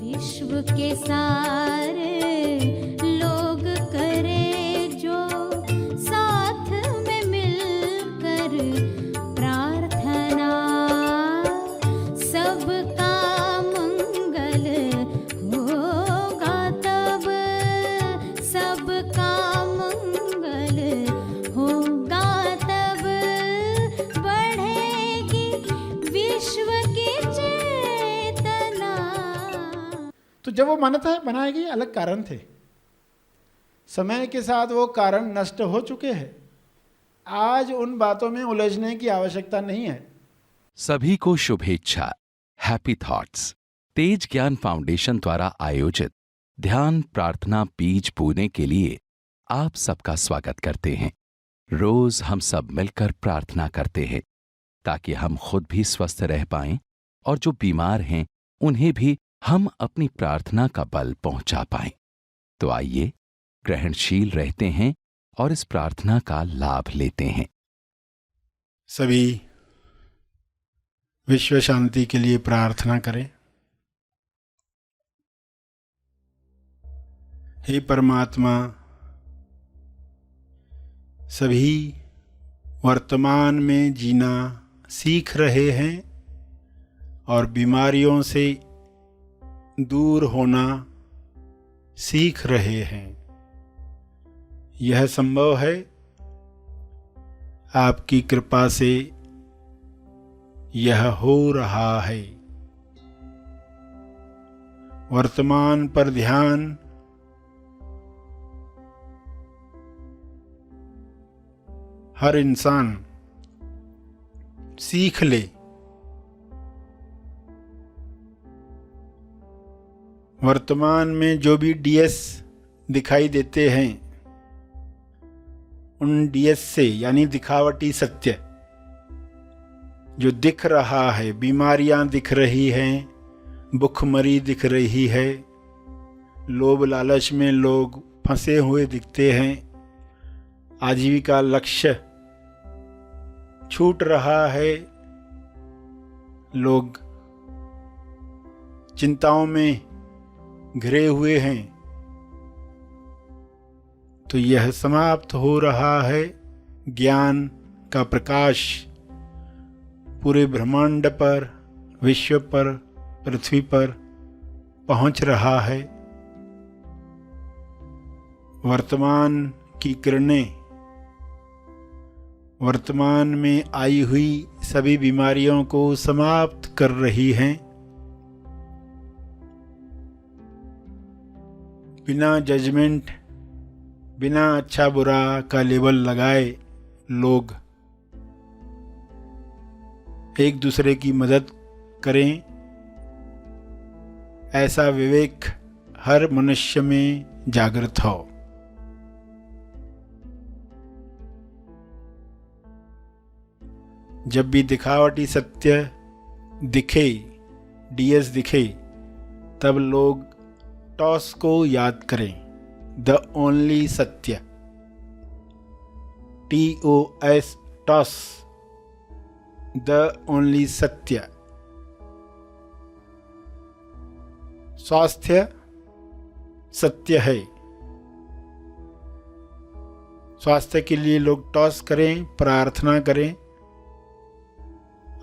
विश्व के सारे लोग करे जो साथ में मिलकर प्रार्थना, सबका मंगल होगा तब, सबका मंगल होगा तब, बढ़ेगी विश्व की चेतना। तो जब वो मान्यता बनाए गई अलग कारण थे, समय के साथ वो कारण नष्ट हो चुके हैं। आज उन बातों में उलझने की आवश्यकता नहीं है। सभी को शुभेच्छा। हैप्पी थॉट्स तेज ज्ञान फाउंडेशन द्वारा आयोजित ध्यान प्रार्थना बीज बोने के लिए आप सबका स्वागत करते हैं। रोज हम सब मिलकर प्रार्थना करते हैं ताकि हम खुद भी स्वस्थ रह पाएं और जो बीमार हैं उन्हें भी हम अपनी प्रार्थना का बल पहुंचा पाएं। तो आइए ग्रहणशील रहते हैं और इस प्रार्थना का लाभ लेते हैं। सभी विश्व शांति के लिए प्रार्थना करें। हे परमात्मा, सभी वर्तमान में जीना सीख रहे हैं और बीमारियों से दूर होना सीख रहे हैं। यह संभव है आपकी कृपा से, यह हो रहा है। वर्तमान पर ध्यान, हर इंसान सीख ले। वर्तमान में जो भी डीएस दिखाई देते हैं, उन डीएस से यानी दिखावटी सत्य जो दिख रहा है, बीमारियां दिख रही हैं, भुखमरी दिख रही है, लोभ लालच में लोग फंसे हुए दिखते हैं, आजीविका लक्ष्य छूट रहा है, लोग चिंताओं में घिरे हुए हैं, तो यह समाप्त हो रहा है। ज्ञान का प्रकाश पूरे ब्रह्मांड पर, विश्व पर, पृथ्वी पर पहुंच रहा है। वर्तमान की किरणें वर्तमान में आई हुई सभी बीमारियों को समाप्त कर रही हैं। बिना जजमेंट, बिना अच्छा बुरा का लेबल लगाए लोग एक दूसरे की मदद करें, ऐसा विवेक हर मनुष्य में जागृत हो। जब भी दिखावटी सत्य दिखे, डीएस दिखे, तब लोग टॉस को याद करें, द ओनली सत्य, TOS, टॉस, द ओनली सत्य। स्वास्थ्य सत्य है। स्वास्थ्य के लिए लोग टॉस करें, प्रार्थना करें,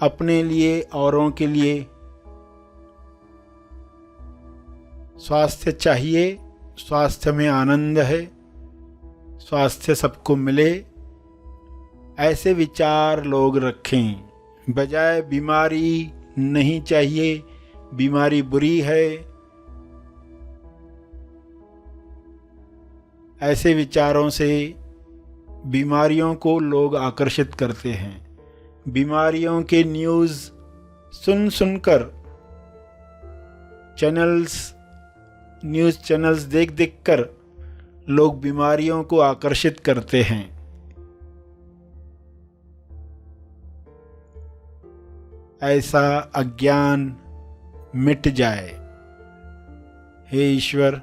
अपने लिए, औरों के लिए। स्वास्थ्य चाहिए, स्वास्थ्य में आनंद है, स्वास्थ्य सबको मिले, ऐसे विचार लोग रखें। बजाय बीमारी नहीं चाहिए, बीमारी बुरी है, ऐसे विचारों से बीमारियों को लोग आकर्षित करते हैं। बीमारियों के न्यूज़ सुन सुनकर, न्यूज़ चैनल्स देख देख कर लोग बीमारियों को आकर्षित करते हैं। ऐसा अज्ञान मिट जाए। हे ईश्वर,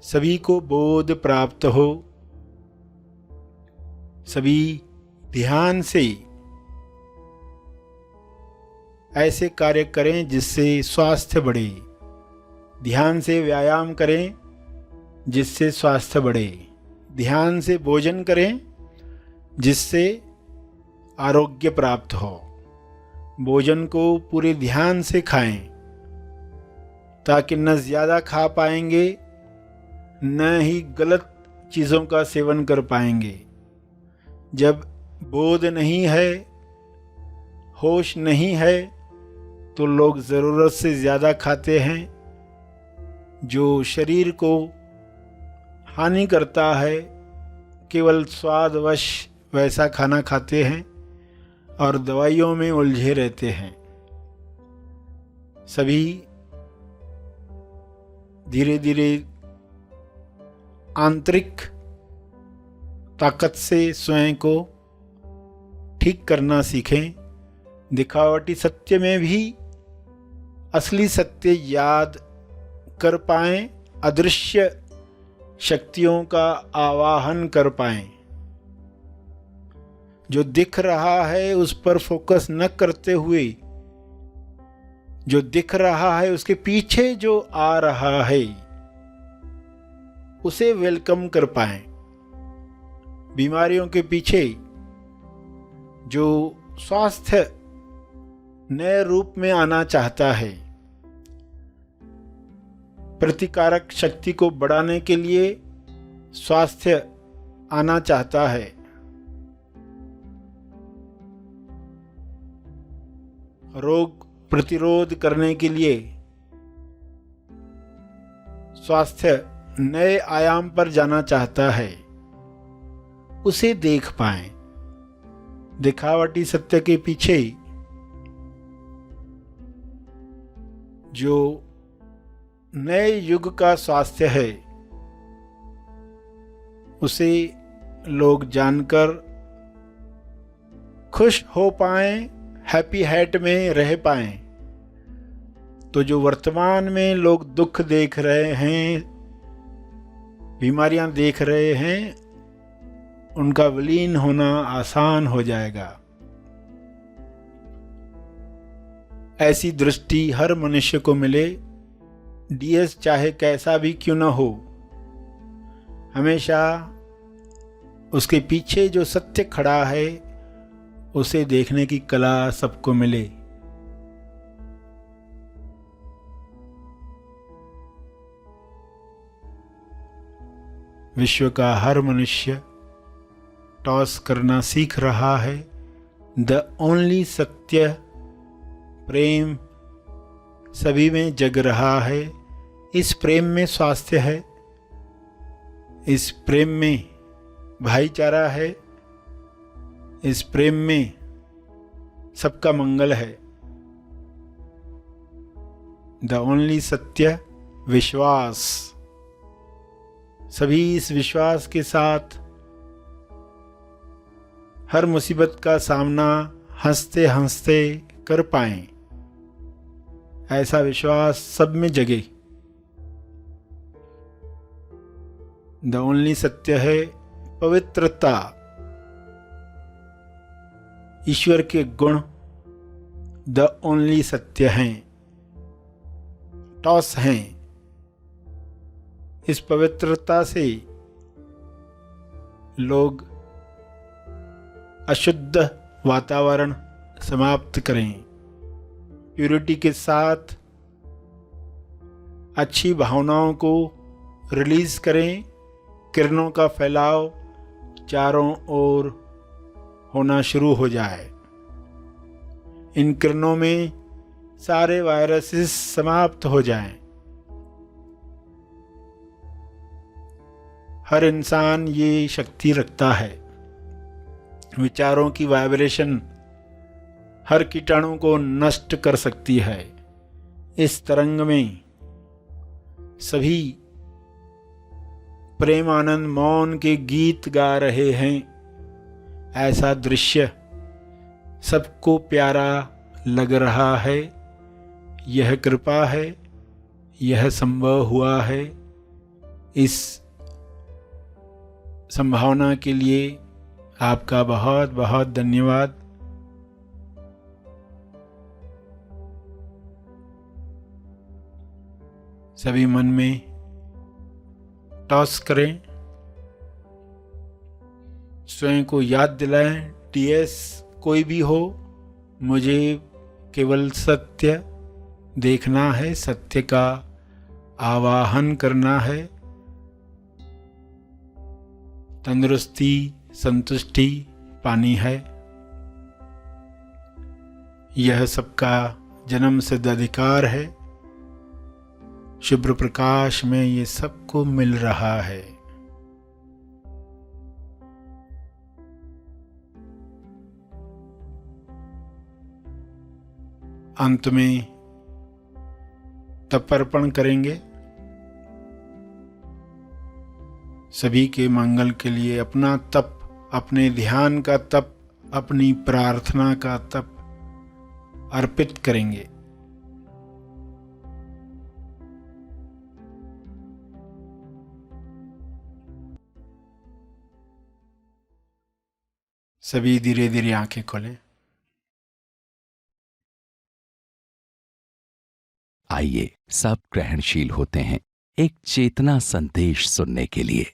सभी को बोध प्राप्त हो, सभी ध्यान से ऐसे कार्य करें जिससे स्वास्थ्य बढ़े, ध्यान से व्यायाम करें जिससे स्वास्थ्य बढ़े, ध्यान से भोजन करें जिससे आरोग्य प्राप्त हो। भोजन को पूरे ध्यान से खाएं ताकि न ज़्यादा खा पाएंगे न ही गलत चीज़ों का सेवन कर पाएंगे। जब बोध नहीं है, होश नहीं है, तो लोग ज़रूरत से ज़्यादा खाते हैं, जो शरीर को हानि करता है। केवल स्वादवश वैसा खाना खाते हैं और दवाइयों में उलझे रहते हैं। सभी धीरे धीरे आंतरिक ताकत से स्वयं को ठीक करना सीखें। दिखावटी सत्य में भी असली सत्य याद कर पाएं, अदृश्य शक्तियों का आवाहन कर पाएं। जो दिख रहा है उस पर फोकस न करते हुए, जो दिख रहा है उसके पीछे जो आ रहा है उसे वेलकम कर पाएं। बीमारियों के पीछे जो स्वास्थ्य नए रूप में आना चाहता है, प्रतिकारक शक्ति को बढ़ाने के लिए स्वास्थ्य आना चाहता है, रोग प्रतिरोध करने के लिए स्वास्थ्य नए आयाम पर जाना चाहता है, उसे देख पाएं। दिखावटी सत्य के पीछे जो नए युग का स्वास्थ्य है उसे लोग जानकर खुश हो पाएं, हैप्पी हैट में रह पाएं। तो जो वर्तमान में लोग दुख देख रहे हैं, बीमारियां देख रहे हैं, उनका विलीन होना आसान हो जाएगा। ऐसी दृष्टि हर मनुष्य को मिले, डीएस चाहे कैसा भी क्यों न हो, हमेशा उसके पीछे जो सत्य खड़ा है उसे देखने की कला सबको मिले। विश्व का हर मनुष्य टॉस करना सीख रहा है। द ओनली सत्य प्रेम सभी में जग रहा है। इस प्रेम में स्वास्थ्य है, इस प्रेम में भाईचारा है, इस प्रेम में सबका मंगल है। द ओनली सत्य विश्वास। सभी इस विश्वास के साथ हर मुसीबत का सामना हंसते हंसते कर पाएं, ऐसा विश्वास सब में जगे। द ओनली सत्य है पवित्रता। ईश्वर के गुण द ओनली सत्य हैं, टॉस हैं। इस पवित्रता से लोग अशुद्ध वातावरण समाप्त करें, प्यूरिटी के साथ अच्छी भावनाओं को रिलीज करें। किरणों का फैलाव चारों ओर होना शुरू हो जाए। इन किरणों में सारे वायरसेस समाप्त हो जाएं। हर इंसान ये शक्ति रखता है। विचारों की वाइब्रेशन हर कीटाणु को नष्ट कर सकती है। इस तरंग में सभी प्रेम आनंद मौन के गीत गा रहे हैं। ऐसा दृश्य सबको प्यारा लग रहा है। यह कृपा है, यह संभव हुआ है। इस संभावना के लिए आपका बहुत बहुत धन्यवाद। सभी मन में टॉस करें, स्वयं को याद दिलाएं, टीएस कोई भी हो, मुझे केवल सत्य देखना है, सत्य का आवाहन करना है। तंदुरुस्ती, संतुष्टि पानी है। यह सबका जन्म सिद्ध अधिकार है। शुभ्र प्रकाश में ये सबको मिल रहा है। अंत में तर्पण करेंगे सभी के मंगल के लिए। अपना तप, अपने ध्यान का तप, अपनी प्रार्थना का तप अर्पित करेंगे। सभी धीरे धीरे आंखें खोलें। आइए सब ग्रहणशील होते हैं एक चेतना संदेश सुनने के लिए।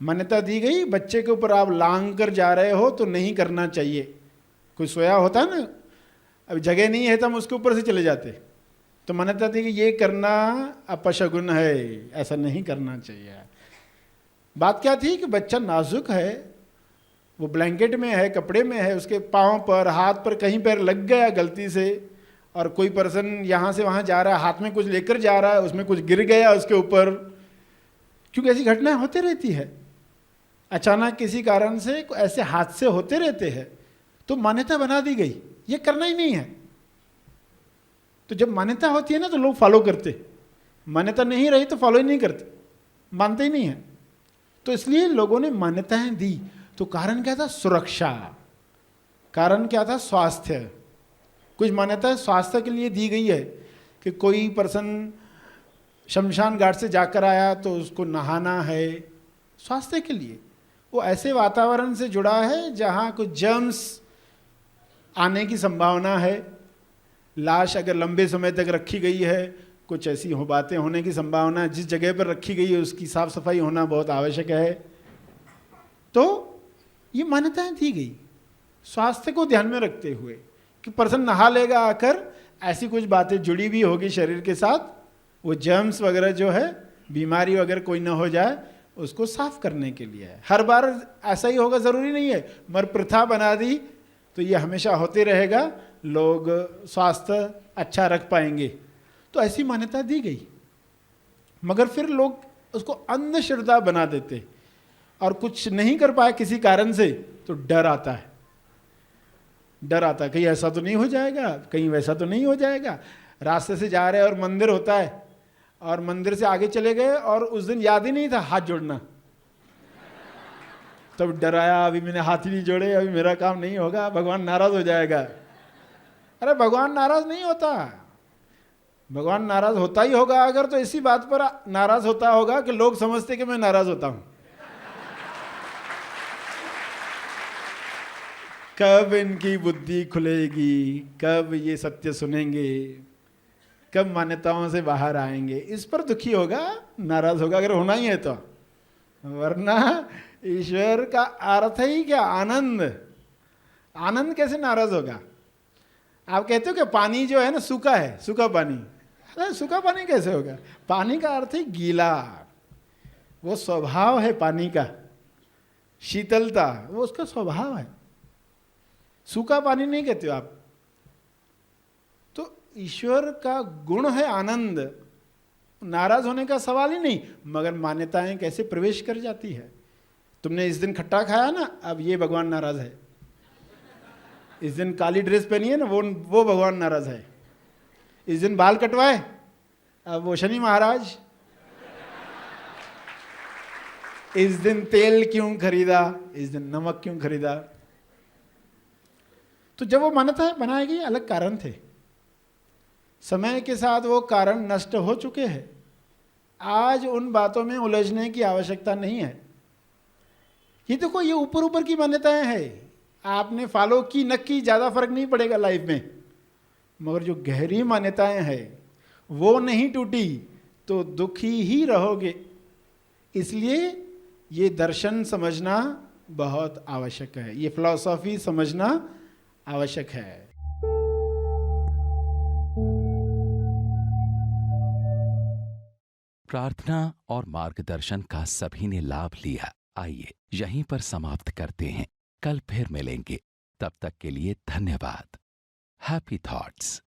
मान्यता दी गई, बच्चे के ऊपर आप लांग कर जा रहे हो तो नहीं करना चाहिए। कोई सोया होता है ना, अब जगह नहीं है तो हम उसके ऊपर से चले जाते, तो मान्यता दी कि ये करना अपशगुन है, ऐसा नहीं करना चाहिए। बात क्या थी कि बच्चा नाजुक है, वो ब्लैंकेट में है, कपड़े में है, उसके पाँव पर, हाथ पर कहीं पैर लग गया गलती से, और कोई पर्सन यहाँ से वहाँ जा रहा है, हाथ में कुछ लेकर जा रहा है, उसमें कुछ गिर गया उसके ऊपर, क्योंकि ऐसी घटनाएं होती रहती है। अचानक किसी कारण से ऐसे हादसे होते रहते हैं, तो मान्यता बना दी गई ये करना ही नहीं है। तो जब मान्यता होती है ना तो लोग फॉलो करते, मान्यता नहीं रही तो फॉलो ही नहीं करते, मानते ही नहीं है। तो इसलिए लोगों ने मान्यताएं दी। तो कारण क्या था? सुरक्षा। कारण क्या था? स्वास्थ्य। कुछ मान्यताएं स्वास्थ्य के लिए दी गई है कि कोई पर्सन शमशान घाट से जाकर आया तो उसको नहाना है, स्वास्थ्य के लिए। वो ऐसे वातावरण से जुड़ा है जहाँ कुछ जर्म्स आने की संभावना है। लाश अगर लंबे समय तक रखी गई है, कुछ ऐसी बातें होने की संभावना है। जिस जगह पर रखी गई है उसकी साफ सफाई होना बहुत आवश्यक है। तो ये मान्यताएं दी गई स्वास्थ्य को ध्यान में रखते हुए कि पर्सन नहा लेगा आकर, ऐसी कुछ बातें जुड़ी भी होगी शरीर के साथ, वो जर्म्स वगैरह जो है, बीमारी वगैरह कोई ना हो जाए, उसको साफ करने के लिए है। हर बार ऐसा ही होगा ज़रूरी नहीं है, मगर प्रथा बना दी तो ये हमेशा होते रहेगा, लोग स्वास्थ्य अच्छा रख पाएंगे। तो ऐसी मान्यता दी गई, मगर फिर लोग उसको अंधश्रद्धा बना देते, और कुछ नहीं कर पाए किसी कारण से तो डर आता है। डर आता है, कहीं ऐसा तो नहीं हो जाएगा, कहीं वैसा तो नहीं हो जाएगा। रास्ते से जा रहे हैं और मंदिर होता है, और मंदिर से आगे चले गए और उस दिन याद ही नहीं था हाथ जोड़ना, तब डर आया, अभी मैंने हाथ ही नहीं जोड़े, अभी मेरा काम नहीं होगा, भगवान नाराज हो जाएगा। अरे भगवान नाराज नहीं होता, भगवान नाराज होता ही होगा अगर तो इसी बात पर नाराज होता होगा कि लोग समझते कि मैं नाराज होता हूं। कब इनकी बुद्धि खुलेगी, कब ये सत्य सुनेंगे, कब मान्यताओं से बाहर आएंगे, इस पर दुखी होगा, नाराज होगा अगर होना ही है तो। वरना ईश्वर का अर्थ ही क्या? आनंद। आनंद कैसे नाराज होगा? आप कहते हो कि पानी जो है ना सूखा है, सूखा पानी, अरे सूखा पानी कैसे होगा? पानी का अर्थ है गीला, वो स्वभाव है पानी का, शीतलता वो उसका स्वभाव है। सूखा पानी नहीं कहते हो आप। तो ईश्वर का गुण है आनंद, नाराज होने का सवाल ही नहीं। मगर मान्यताएं कैसे प्रवेश कर जाती है। तुमने इस दिन खट्टा खाया ना, अब ये भगवान नाराज है। इस दिन काली ड्रेस पहनी है ना, वो भगवान नाराज है। इस दिन बाल कटवाए, अब वो शनि महाराज। इस दिन तेल क्यों खरीदा, इस दिन नमक क्यों खरीदा। तो जब वो मान्यता बनाई गई अलग कारण थे। समय के साथ वो कारण नष्ट हो चुके हैं। आज उन बातों में उलझने की आवश्यकता नहीं है। ये देखो, ये ऊपर ऊपर की मान्यताएं हैं, आपने फॉलो की न की ज़्यादा फर्क नहीं पड़ेगा लाइफ में, मगर जो गहरी मान्यताएं हैं वो नहीं टूटी तो दुखी ही रहोगे। इसलिए ये दर्शन समझना बहुत आवश्यक है, ये फिलॉसफी समझना आवश्यक है। प्रार्थना और मार्गदर्शन का सभी ने लाभ लिया। आइए यहीं पर समाप्त करते हैं, कल फिर मिलेंगे। तब तक के लिए धन्यवाद। Happy thoughts.